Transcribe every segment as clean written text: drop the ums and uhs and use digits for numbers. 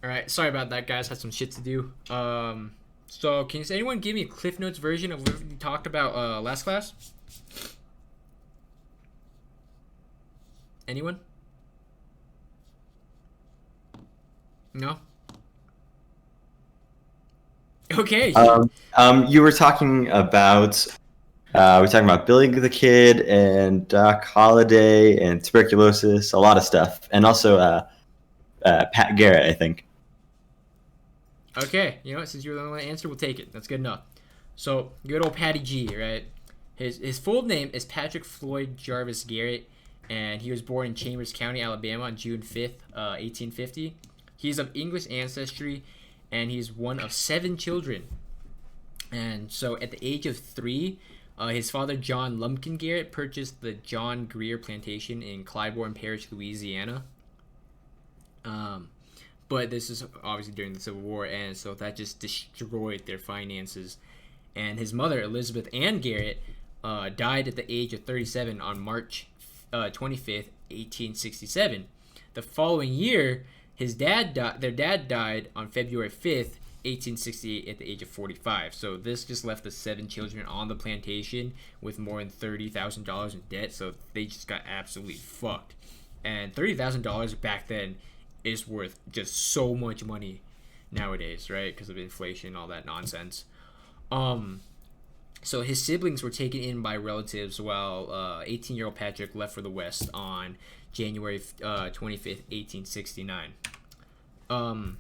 All right, sorry about that, guys. Had some shit to do. So can anyone give me a Cliff Notes version of what we talked about last class? Anyone? No. Okay. You were talking about we're talking about Billy the Kid and Doc Holliday and tuberculosis, a lot of stuff, and also Pat Garrett, I think. Okay. You know what? Since you're the only one to answer, we'll take it. That's good enough. So good old Patty G, right? His full name is Patrick Floyd Jarvis Garrett, and he was born in Chambers County, Alabama, on June 5th, 1850. He's of English ancestry, and he's one of 7 children. And so at the age of 3, his father, John Lumpkin Garrett, purchased the John Greer Plantation in Clybourne Parish, Louisiana. Um, but this is obviously during the Civil War, and so that just destroyed their finances. And his mother, Elizabeth Ann Garrett, died at the age of 37 on March 25th, 1867. The following year, their dad died on February 5th, 1868, at the age of 45. So this just left the 7 children on the plantation with more than $30,000 in debt. So they just got absolutely fucked. And $30,000 back then is worth just so much money nowadays, right? Because of inflation, all that nonsense. Um, so his siblings were taken in by relatives while 18-year-old Patrick left for the West on January 25th, 1869. Um,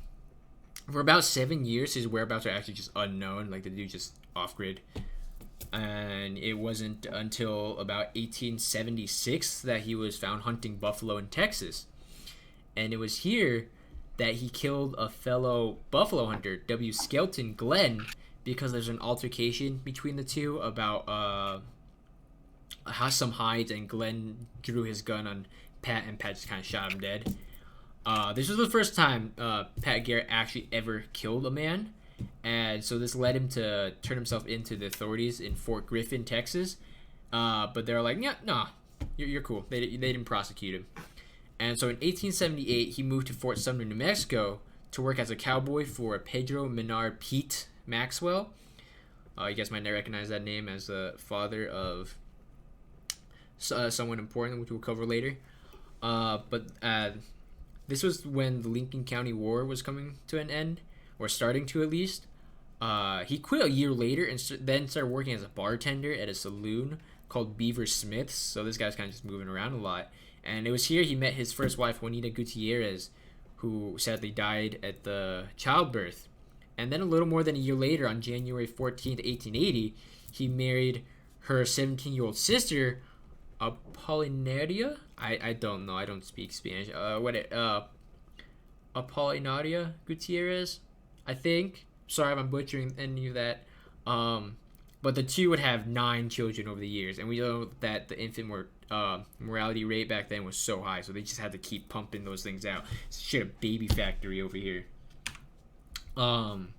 for about 7 years, his whereabouts are actually just unknown. Like, the dude just off-grid. And it wasn't until about 1876 that he was found hunting buffalo in Texas. And it was here that he killed a fellow buffalo hunter, W. Skelton Glenn, because there's an altercation between the two about how some hides, and Glenn drew his gun on Pat, and Pat just kind of shot him dead. This was the first time Pat Garrett actually ever killed a man, and so this led him to turn himself into the authorities in Fort Griffin, Texas. But they're like, yeah, nah, you're cool. They didn't prosecute him. And so in 1878, he moved to Fort Sumner, New Mexico, to work as a cowboy for Pedro Menard Pete Maxwell. You guys might not recognize that name as the father of someone important, which we'll cover later. But this was when the Lincoln County War was coming to an end, or starting to at least. He quit a year later and then started working as a bartender at a saloon called Beaver Smith's. So this guy's kind of just moving around a lot. And it was here he met his first wife, Juanita Gutierrez, who sadly died at the childbirth. And then a little more than a year later, on January 14th, 1880, he married her 17-year-old sister, Apolinaria. I don't know. I don't speak Spanish. Apolinaria Gutierrez, I think. Sorry if I'm butchering any of that. But the two would have 9 children over the years, and we know that the infant mortality rate back then was so high, so they just had to keep pumping those things out. It's shit, a baby factory over here. And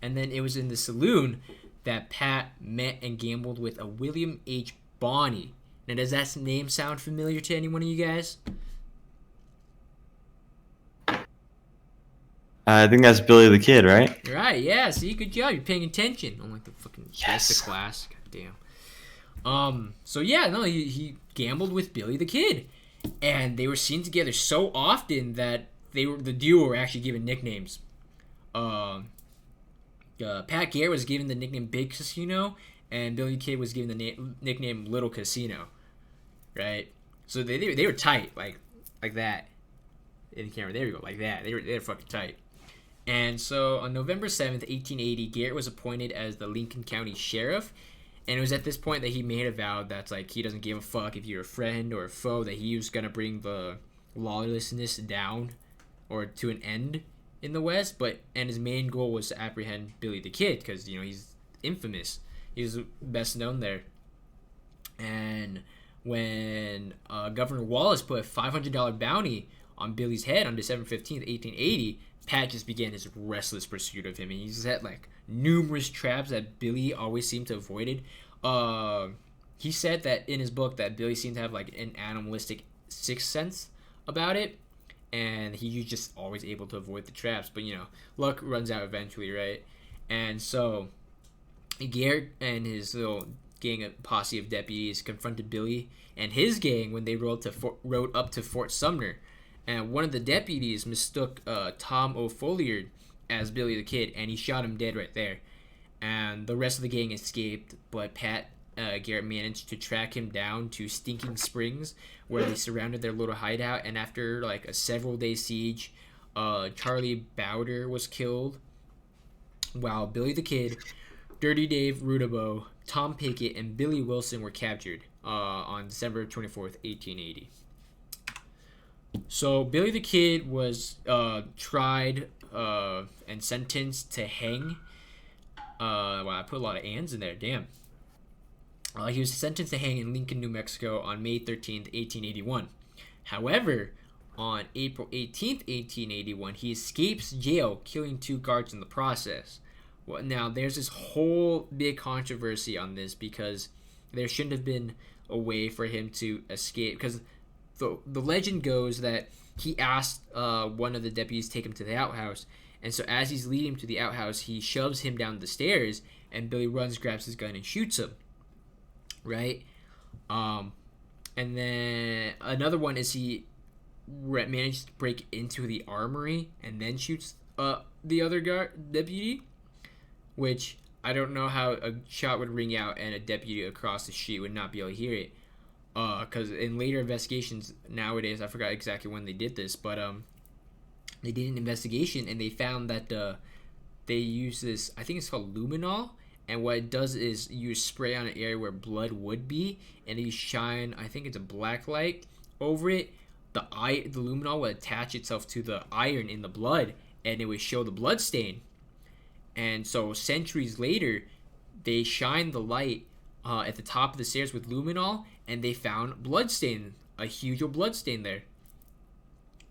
then it was in the saloon that Pat met and gambled with a William H. Bonney. Now, does that name sound familiar to any one of you guys? I think that's Billy the Kid, right? Right, yeah, see, good job. You're paying attention. Unlike the fucking rest of class. God damn. So yeah, no, he gambled with Billy the Kid. And they were seen together so often that the duo were actually given nicknames. Pat Garrett was given the nickname Big Casino, and Billy the Kid was given the nickname Little Casino. Right? So they were tight, like that. In the camera, there we go, like that. They were fucking tight. And so on November 7th, 1880, Garrett was appointed as the Lincoln County Sheriff. And it was at this point that he made a vow that's like he doesn't give a fuck if you're a friend or a foe, that he was going to bring the lawlessness down or to an end in the West. And his main goal was to apprehend Billy the Kid because, you know, he's infamous. He's best known there. And when Governor Wallace put a $500 bounty on Billy's head on December 15th, 1880, Pat just began his restless pursuit of him, and he set like numerous traps that Billy always seemed to avoid. He said that in his book that Billy seemed to have like an animalistic sixth sense about it, and he's just always able to avoid the traps. But luck runs out eventually, right? And so Garrett and his little gang of posse of deputies confronted Billy and his gang when they rode up to Fort Sumner, and one of the deputies mistook Tom O'Folliard as Billy the Kid, and he shot him dead right there. And the rest of the gang escaped, but Garrett managed to track him down to Stinking Springs, where they surrounded their little hideout. And after like a several-day siege, Charlie Bowder was killed, while Billy the Kid, Dirty Dave Rudabo, Tom Pickett, and Billy Wilson were captured on December 24th, 1880. So Billy the Kid was tried and sentenced to hang. Wow, I put a lot of ands in there. Damn. He was sentenced to hang in Lincoln, New Mexico on May 13th, 1881. However, on April 18th, 1881, he escapes jail, killing 2 guards in the process. Well, now, there's this whole big controversy on this because there shouldn't have been a way for him to escape. Because the legend goes that he asked one of the deputies to take him to the outhouse. And so as he's leading him to the outhouse, he shoves him down the stairs, and Billy runs, grabs his gun, and shoots him. Right? And then another one is he managed to break into the armory and then shoots the other deputy, which I don't know how a shot would ring out and a deputy across the street would not be able to hear it. Because in later investigations nowadays, I forgot exactly when they did this, but they did an investigation and they found that they use this, I think it's called luminol, and what it does is you spray on an area where blood would be, and you shine, I think it's a black light over it. The luminol would attach itself to the iron in the blood, and it would show the blood stain. And so centuries later, they shined the light at the top of the stairs with luminol, and they found bloodstain, a huge bloodstain there.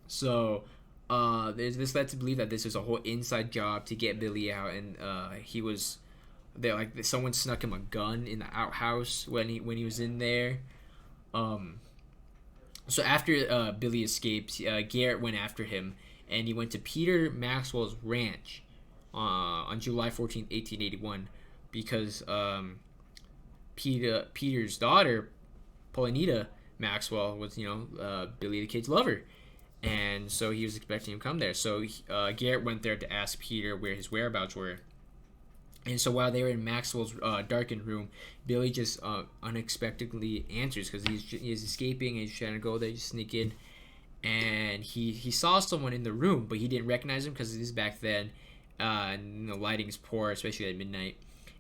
So this led to believe that this was a whole inside job to get Billy out, and he was there. Like someone snuck him a gun in the outhouse when he was in there. So after Billy escaped, Garrett went after him, and he went to Peter Maxwell's ranch on July 14th, 1881, because Peter's daughter, Paulinita Maxwell, was Billy the Kid's lover, and so he was expecting him to come there. So Garrett went there to ask Peter where his whereabouts were. And so while they were in Maxwell's darkened room, Billy just unexpectedly answers because he's escaping and he's trying to go there, just sneak in. And he saw someone in the room, but he didn't recognize him because it is back then. And the lighting is poor, especially at midnight.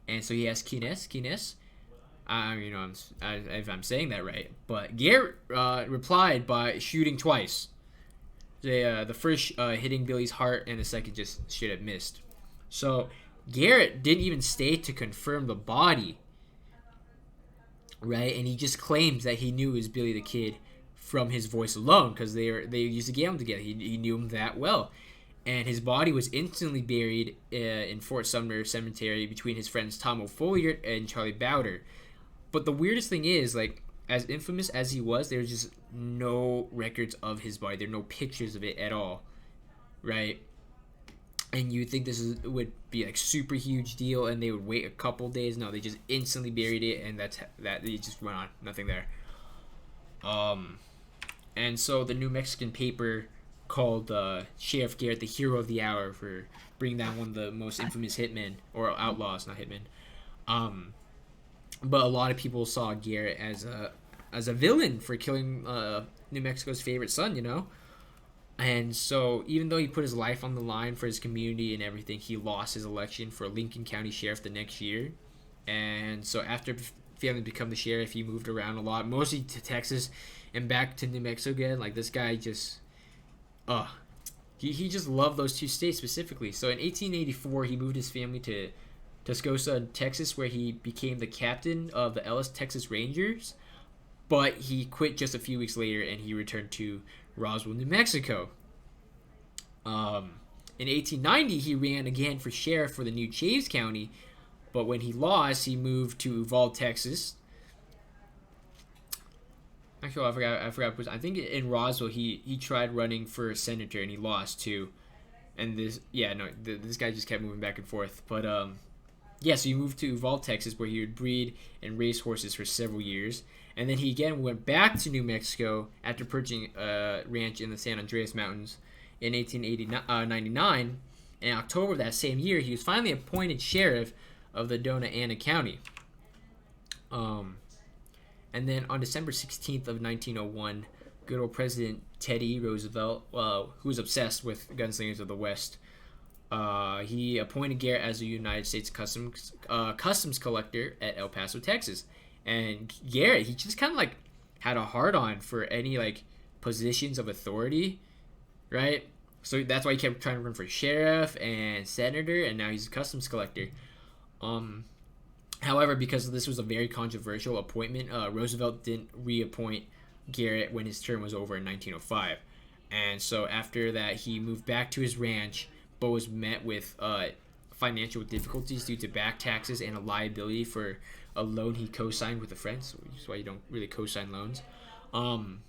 And so he asked Kines, if I'm saying that right. But Garrett replied by shooting twice. The first hitting Billy's heart, and the second just straight up missed. So Garrett didn't even stay to confirm the body, right? And he just claims that he knew it was Billy the Kid from his voice alone because they used to game together. He knew him that well. And his body was instantly buried in Fort Sumner Cemetery between his friends Tom O'Folliard and Charlie Bowder. But the weirdest thing is, like, as infamous as he was, there's just no records of his body. There are no pictures of it at all, right? And you would think would be like super huge deal, and they would wait a couple days. No, they just instantly buried it, and that it just went on, nothing there. And so the New Mexican paper called Sheriff Garrett the hero of the hour for bringing down one of the most infamous hitmen, or outlaws, not hitmen. But a lot of people saw Garrett as a villain for killing New Mexico's favorite son, And so even though he put his life on the line for his community and everything, he lost his election for Lincoln County Sheriff the next year. And so after failing to become the sheriff, he moved around a lot, mostly to Texas and back to New Mexico again. Like, this guy just he just loved those two states specifically. So in 1884, he moved his family to Tascosa, Texas, where he became the captain of the Ellis, Texas Rangers. But he quit just a few weeks later, and he returned to Roswell, New Mexico. In 1890, he ran again for sheriff for the new Chaves County, but when he lost, he moved to Uvalde, Texas. Actually, I forgot. I think in Roswell he tried running for senator and he lost too. And this guy just kept moving back and forth. But yeah, so he moved to Uvalde, Texas, where he would breed and race horses for several years. And then he again went back to New Mexico after purchasing a ranch in the San Andreas Mountains in 1899. In October of that same year, he was finally appointed sheriff of the Dona Ana County. And then on December 16th of 1901, good old President Teddy Roosevelt, who was obsessed with gunslingers of the West, he appointed Garrett as a United States customs collector at El Paso, Texas. And Garrett, he just kind of like had a hard-on for any like positions of authority, right? So that's why he kept trying to run for sheriff and senator, and now he's a customs collector. However, because this was a very controversial appointment, Roosevelt didn't reappoint Garrett when his term was over in 1905. And so after that, he moved back to his ranch, but was met with financial difficulties due to back taxes and a liability for a loan he co-signed with a friend. So that's why you don't really co-sign loans. And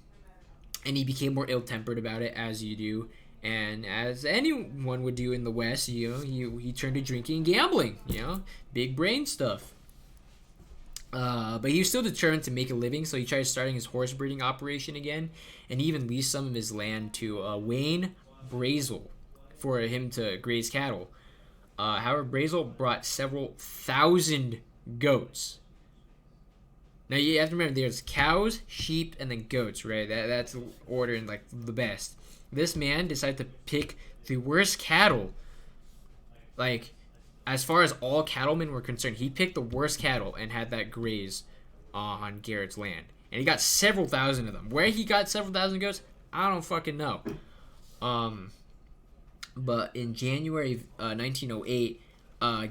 he became more ill-tempered about it, as you do. And as anyone would do in the West, he turned to drinking and gambling, big brain stuff. But he was still determined to make a living, so he tried starting his horse breeding operation again, and he even leased some of his land to Wayne Brazel for him to graze cattle. However, Brazel brought several thousand goats. Now you have to remember, there's cows, sheep, and then goats, right? That's order in like the best. This man decided to pick the worst cattle. Like, as far as all cattlemen were concerned, he picked the worst cattle and had that graze on Garrett's land. And he got several thousand of them. Where he got several thousand goats, I don't fucking know. But in January of 1908,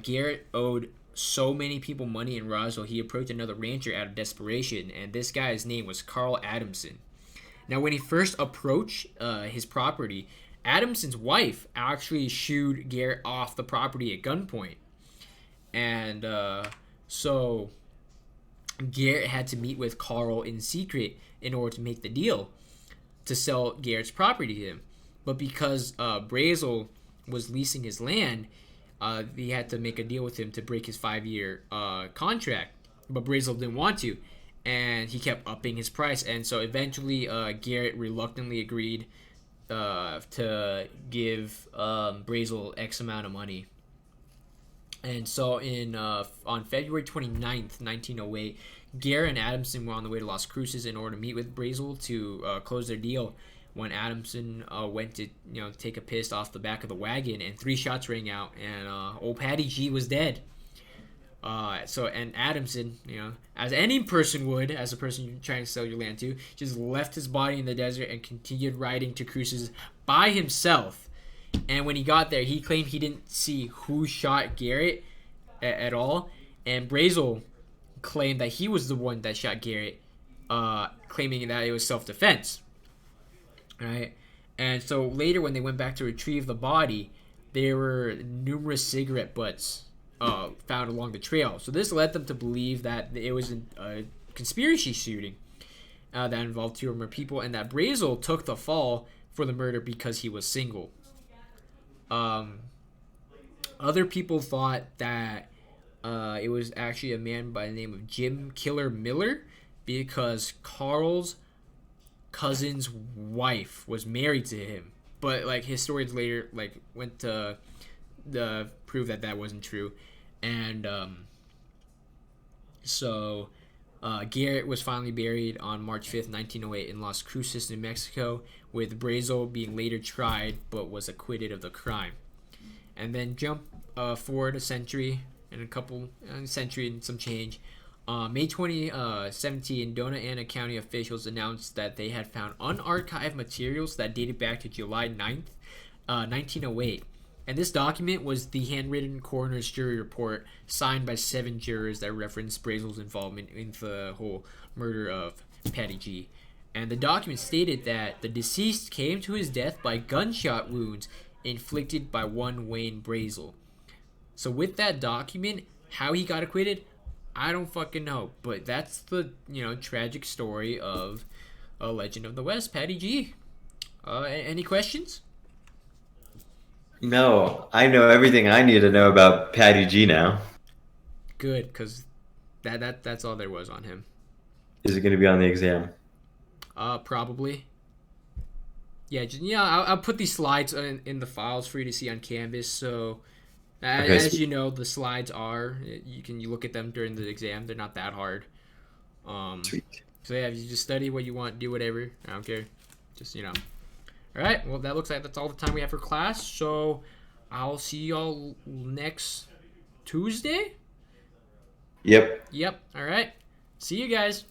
Garrett owed so many people money in Roswell, he approached another rancher out of desperation, and this guy's name was Carl Adamson. Now, when he first approached his property, Adamson's wife actually shooed Garrett off the property at gunpoint. And so Garrett had to meet with Carl in secret in order to make the deal to sell Garrett's property to him. But because Brazel was leasing his land, he had to make a deal with him to break his 5-year contract. But Brazel didn't want to, and he kept upping his price. And so eventually Garrett reluctantly agreed to give Brazel X amount of money. And so on February 29th, 1908, Garrett and Adamson were on the way to Las Cruces in order to meet with Brazel to close their deal, when Adamson went to take a piss off the back of the wagon, and 3 shots rang out, and old Patty G was dead. And Adamson, as any person would, as a person you're trying to sell your land to, just left his body in the desert and continued riding to Cruces by himself. And when he got there, he claimed he didn't see who shot Garrett at all. And Brazel claimed that he was the one that shot Garrett, claiming that it was self-defense. Right? And so later, when they went back to retrieve the body, there were numerous cigarette butts found along the trail. So this led them to believe that it was a conspiracy shooting that involved 2 or more people, and that Brazel took the fall for the murder because he was single. Other people thought that it was actually a man by the name of Jim Killer Miller, because Carl's cousin's wife was married to him. But like historians later went to prove that wasn't true. And so Garrett was finally buried on March 5th, 1908 in Las Cruces, New Mexico, with Brazel being later tried but was acquitted of the crime. And then jump forward a century and some change. May 2017, Dona Ana County officials announced that they had found unarchived materials that dated back to July 9th, 1908. And this document was the handwritten coroner's jury report signed by 7 jurors that referenced Brazel's involvement in the whole murder of Patty G. And the document stated that the deceased came to his death by gunshot wounds inflicted by one Wayne Brazel. So with that document, how he got acquitted, I don't fucking know. But that's the tragic story of a Legend of the West, Patty G. Any questions? No, I know everything I need to know about Patty G now. Good, because that's all there was on him. Is it going to be on the exam? Probably. Yeah, I'll put these slides in the files for you to see on Canvas. So, Okay, as you know, the slides are you look at them during the exam. They're not that hard. sweet. So yeah, you just study what you want, do whatever. I don't care. Just All right. Well, that looks like that's all the time we have for class. So, I'll see y'all next Tuesday. Yep. Yep. All right. See you guys.